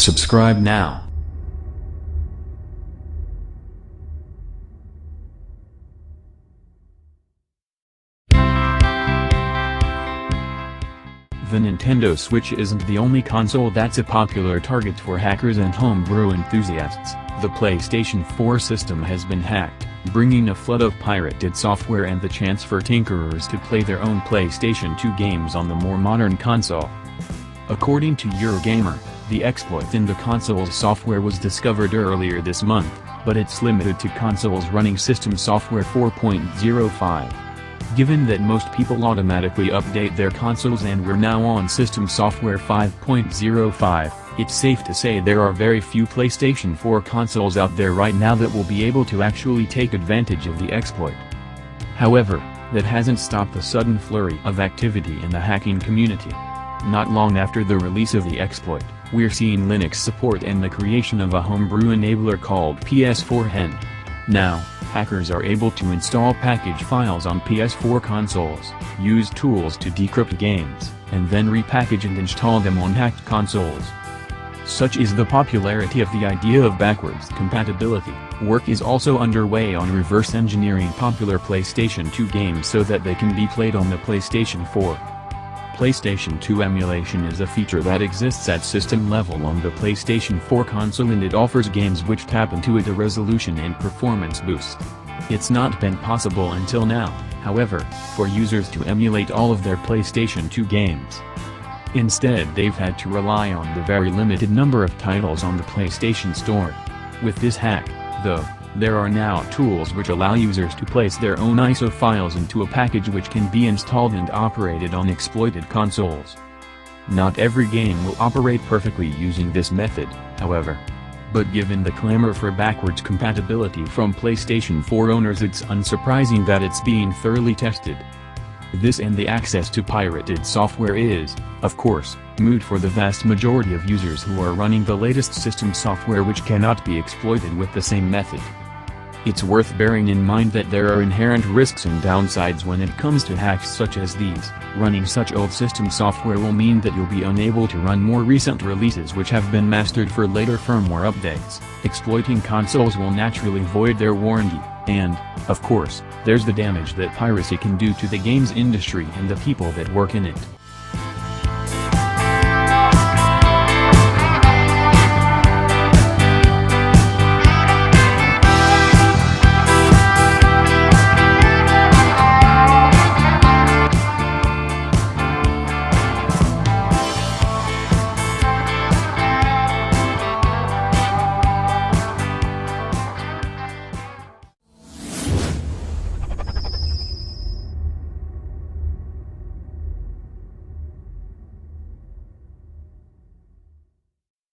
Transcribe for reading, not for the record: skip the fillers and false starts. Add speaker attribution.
Speaker 1: Subscribe now. The Nintendo Switch isn't the only console that's a popular target for hackers and homebrew enthusiasts. The PlayStation 4 system has been hacked, bringing a flood of pirated software and the chance for tinkerers to play their own PlayStation 2 games on the more modern console. According to Eurogamer, the exploit in the console's software was discovered earlier this month, but it's limited to consoles running System Software 4.05. Given that most people automatically update their consoles and we're now on System Software 5.05, it's safe to say there are very few PlayStation 4 consoles out there right now that will be able to actually take advantage of the exploit. However, that hasn't stopped the sudden flurry of activity in the hacking community. Not long after the release of the exploit, we're seeing Linux support and the creation of a homebrew enabler called PS4 Hen. Now, hackers are able to install package files on PS4 consoles, use tools to decrypt games, and then repackage and install them on hacked consoles. Such is the popularity of the idea of backwards compatibility. Work is also underway on reverse engineering popular PlayStation 2 games so that they can be played on the PlayStation 4. PlayStation 2 emulation is a feature that exists at system level on the PlayStation 4 console, and it offers games which tap into it a resolution and performance boost. It's not been possible until now, however, for users to emulate all of their PlayStation 2 games. Instead, they've had to rely on the very limited number of titles on the PlayStation Store. With this hack, though, there are now tools which allow users to place their own ISO files into a package which can be installed and operated on exploited consoles. Not every game will operate perfectly using this method, however. But given the clamor for backwards compatibility from PlayStation 4 owners, it's unsurprising that it's being thoroughly tested. This and the access to pirated software is, of course, moot for the vast majority of users who are running the latest system software which cannot be exploited with the same method. It's worth bearing in mind that there are inherent risks and downsides when it comes to hacks such as these. Running such old system software will mean that you'll be unable to run more recent releases which have been mastered for later firmware updates. Exploiting consoles will naturally void their warranty, and, of course, there's the damage that piracy can do to the games industry and the people that work in it.